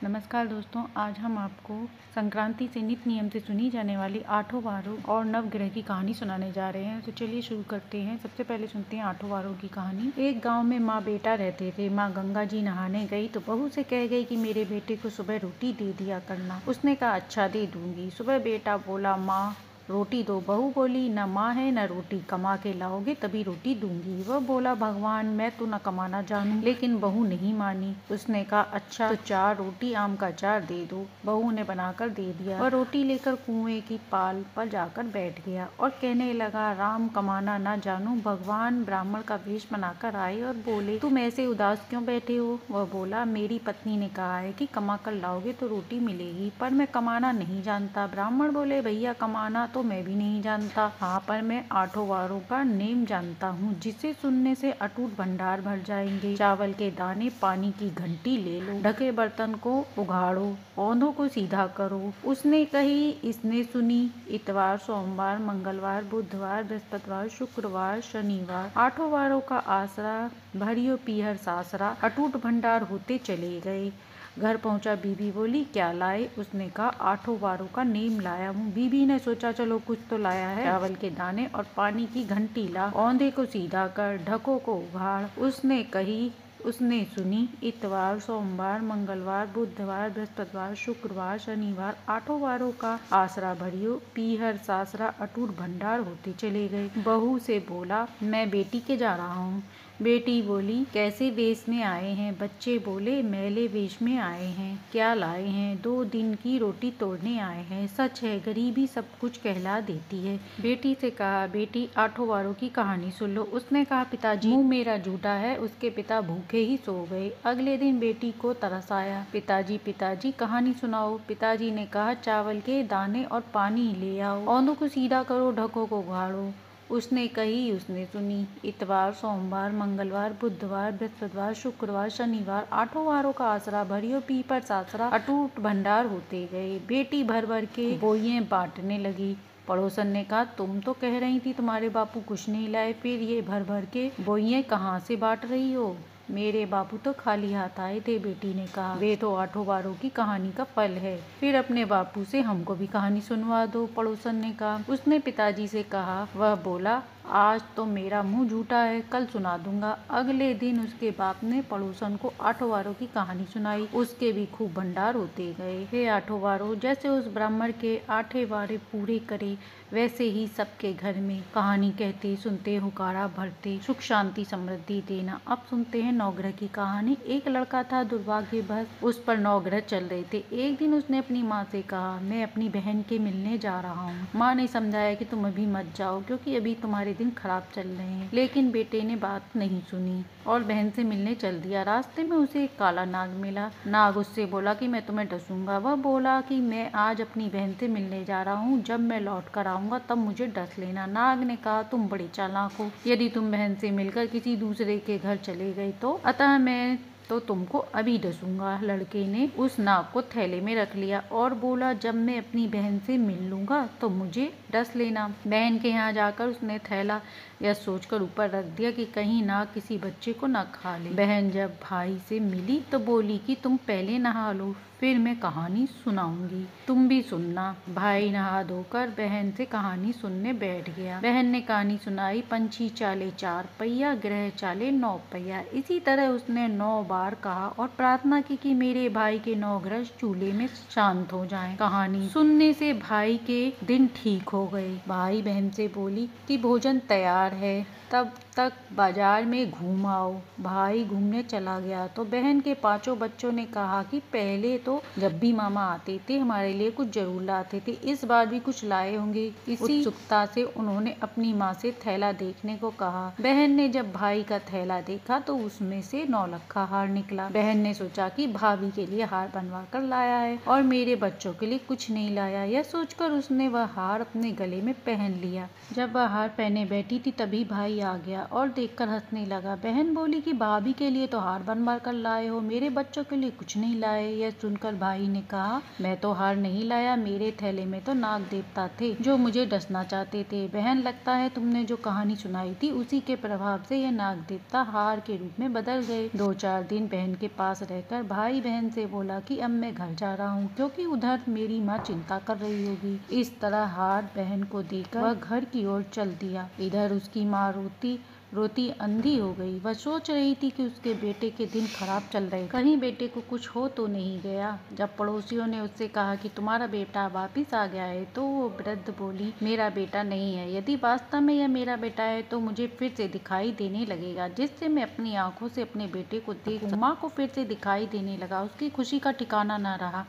नमस्कार दोस्तों, आज हम आपको संक्रांति से नित नियम से सुनी जाने वाली आठों वारों और नवग्रह की कहानी सुनाने जा रहे हैं। तो चलिए शुरू करते हैं। सबसे पहले सुनते हैं आठों वारों की कहानी। एक गांव में माँ बेटा रहते थे। माँ गंगा जी नहाने गई तो बहू से कह गई कि मेरे बेटे को सुबह रोटी दे दिया करना। उसने कहा अच्छा दे दूंगी। सुबह बेटा बोला माँ रोटी दो। बहू बोली न माँ है न रोटी, कमा के लाओगे तभी रोटी दूंगी। वह बोला भगवान मैं तो न कमाना जानूं। लेकिन बहू नहीं मानी। उसने कहा अच्छा तो 4 रोटी आम का अचार दे दो। बहू ने बनाकर दे दिया। वह रोटी लेकर कुएं की पाल पर जाकर बैठ गया और कहने लगा राम कमाना न जानूं। भगवान ब्राह्मण का वेश बनाकर आए और बोले तुम ऐसे उदास क्यों बैठे हो। वह बोला मेरी पत्नी ने कहा है कि कमा कर लाओगे तो रोटी मिलेगी, पर मैं कमाना नहीं जानता। ब्राह्मण बोले भैया कमाना तो मैं भी नहीं जानता, हाँ पर मैं आठों वारों का नेम जानता हूँ जिसे सुनने से अटूट भंडार भर जाएंगे। चावल के दाने, पानी की घंटी ले लो, ढके बर्तन को उघाड़ो, औंधों को सीधा करो। उसने कही, इसने सुनी। इतवार, सोमवार, मंगलवार, बुधवार, बृहस्पतिवार, शुक्रवार, शनिवार, आठों वारों का आसरा भरियो पीहर सासरा। अटूट भंडार होते चले गए। घर पहुंचा बीबी बोली क्या लाए। उसने कहा आठों वारों का नेम लाया हूँ। बीबी ने सोचा चलो कुछ तो लाया है। चावल के दाने और पानी की घंटी ला, औंधे को सीधा कर, ढकों को उघाड़। उसने कही, उसने सुनी। इतवार, सोमवार, मंगलवार, बुधवार, बृहस्पतिवार, शुक्रवार, शनिवार, आठों वारों का आसरा भरियो पीहर सासरा। अटूट भंडार होते चले गए। बहू से बोला मैं बेटी के जा रहा हूँ। बेटी बोली कैसे वेश में आए हैं। बच्चे बोले मैले वेश में आए हैं। क्या लाए हैं। 2 दिन की रोटी तोड़ने आए हैं। सच है गरीबी सब कुछ कहला देती है। बेटी से कहा बेटी आठों वारों की कहानी सुन लो। उसने कहा पिताजी मुंह मेरा झूठा है। उसके पिता भूखे ही सो गए। अगले दिन बेटी को तरस आया। पिताजी कहानी सुनाओ। पिताजी ने कहा चावल के दाने और पानी ले आओ, औंधों को सीधा करो, ढकों को उघाड़ो। उसने कही, उसने सुनी। इतवार, सोमवार, मंगलवार, बुधवार, बृहस्पतिवार, शुक्रवार, शनिवार, आठों वारों का आसरा भरियो पीपर सासरा। अटूट भंडार होते गए। बेटी भर भर के बोइयें बांटने लगी। पड़ोसन ने कहा तुम तो कह रही थी तुम्हारे बापू कुछ नहीं लाए, फिर ये भर भर के बोइयें कहाँ से बांट रही हो। मेरे बापू तो खाली हाथ आए थे। बेटी ने कहा वे तो आठों वारों की कहानी का फल है। फिर अपने बापू से हमको भी कहानी सुनवा दो। पड़ोसन ने कहा। उसने पिताजी से कहा। वह बोला आज तो मेरा मुंह झूठा है, कल सुना दूंगा। अगले दिन उसके बाप ने पड़ोसन को आठों वारों की कहानी सुनाई। उसके भी खूब भंडार होते गए। हे आठों वारों, जैसे उस ब्राह्मण के 8 वारे पूरे करे वैसे ही सबके घर में कहानी कहते सुनते हुकारा भरते, सुख शांति समृद्धि देना। अब सुनते हैं नवग्रह की कहानी। एक लड़का था दुर्भाग्यवश, उस पर 9 ग्रह चल रहे थे। एक दिन उसने अपनी माँ से कहा मैं अपनी बहन के मिलने जा रहा हूँ। माँ ने समझाया कि तुम अभी मत जाओ क्योंकि अभी तुम्हारे दिन खराब चल रहे हैं। लेकिन बेटे ने बात नहीं सुनी और बहन से मिलने चल दिया। रास्ते में उसे एक काला नाग मिला। नाग उससे बोला कि मैं तुम्हें डसूंगा। वह बोला कि मैं आज अपनी बहन से मिलने जा रहा हूँ, जब मैं लौट कर आऊंगा तब मुझे डस लेना। नाग ने कहा तुम बड़े चालाक हो। यदि तुम बहन से मिलकर किसी दूसरे के घर चले गए तो अतः मैं तो तुमको अभी डसूंगा। लड़के ने उस नाग को थैले में रख लिया और बोला जब मैं अपनी बहन से मिल लूंगा तो मुझे डस लेना। बहन के यहाँ जाकर उसने थैला यह सोचकर ऊपर रख दिया कि कहीं नाग किसी बच्चे को न खा ले। बहन जब भाई से मिली तो बोली कि तुम पहले नहा लो, फिर मैं कहानी सुनाऊंगी, तुम भी सुनना। भाई नहा धोकर बहन से कहानी सुनने बैठ गया। बहन ने कहानी सुनाई। पंछी चाले 4 पहिया, ग्रह चाले 9 पहिया। इसी तरह उसने 9 बार कहा और प्रार्थना की कि मेरे भाई के 9 ग्रह चूल्हे में शांत हो जाएं। कहानी सुनने से भाई के दिन ठीक हो गए। भाई बहन से बोली कि भोजन तैयार है, तब तक बाजार में घूम आओ। भाई घूमने चला गया तो बहन के 5 बच्चों ने कहा कि पहले तो जब भी मामा आते थे हमारे लिए कुछ जरूर लाते थे, इस बार भी कुछ लाए होंगे। इसी उत्सुकता से उन्होंने अपनी माँ से थैला देखने को कहा। बहन ने जब भाई का थैला देखा तो उसमें से 9 लखा हार निकला। बहन ने सोचा कि भाभी के लिए हार बनवा कर लाया है और मेरे बच्चों के लिए कुछ नहीं लाया। यह सोचकर उसने वह हार अपने गले में पहन लिया। जब वह हार पहने बैठी थी तभी भाई आ गया। दिया और देखकर हंसने लगा। बहन बोली कि भाभी के लिए तो हार बनवा कर लाए हो, मेरे बच्चों के लिए कुछ नहीं लाए। यह सुनकर भाई ने कहा, मैं तो हार नहीं लाया, मेरे थैले में तो नाग देवता थे जो मुझे डसना चाहते थे। बहन, लगता है तुमने जो कहानी सुनाई थी उसी के प्रभाव से यह नाग देवता हार के रूप में बदल गए। 2-4 दिन बहन के पास रहकर भाई बहन से बोला कि अब मैं घर जा रहा हूँ, क्योंकि उधर मेरी माँ चिंता कर रही होगी। इस तरह हार बहन को देकर वह घर की ओर चल दिया। इधर उसकी माँ रोती रोती अंधी हो गई। वह सोच रही थी कि उसके बेटे के दिन खराब चल रहे, कहीं बेटे को कुछ हो तो नहीं गया। जब पड़ोसियों ने उससे कहा कि तुम्हारा बेटा वापिस आ गया है, तो वो वृद्ध बोली, मेरा बेटा नहीं है। यदि वास्तव में यह मेरा बेटा है तो मुझे फिर से दिखाई देने लगेगा, जिससे मैं अपनी आंखों से अपने बेटे को देख सकूं। माँ को फिर से दिखाई देने लगा। उसकी खुशी का ठिकाना न रहा।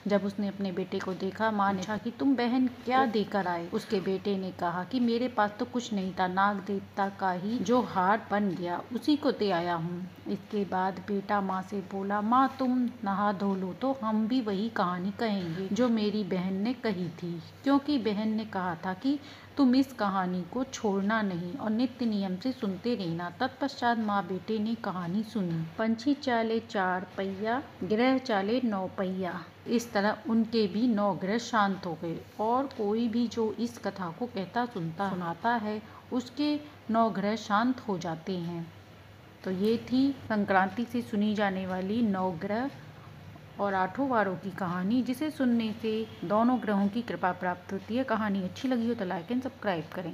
जब उसने अपने बेटे को देखा, माँ ने पूछा कि तुम बहन क्या देकर आए। उसके बेटे ने कहा कि मेरे पास तो कुछ नहीं था, नाग देवता का ही जो हार बन गया उसी को दे आया हूँ। इसके बाद बेटा माँ से बोला, माँ तुम नहा धो लो तो हम भी वही कहानी कहेंगे जो मेरी बहन ने कही थी, क्योंकि बहन ने कहा था कि तुम इस कहानी को छोड़ना नहीं और नित्य नियम से सुनते रहना। तत्पश्चात माँ बेटे ने कहानी सुनी। पंछी चाले 4 पहिया, ग्रह चाले 9 पहिया। इस तरह उनके भी 9 ग्रह शांत हो गए और कोई भी जो इस कथा को कहता सुनाता है उसके 9 ग्रह शांत हो जाते हैं। तो ये थी संक्रांति से सुनी जाने वाली 9 ग्रह और 8 वारों की कहानी, जिसे सुनने से दोनों ग्रहों की कृपा प्राप्त होती है। कहानी अच्छी लगी हो तो लाइक एंड सब्सक्राइब करें।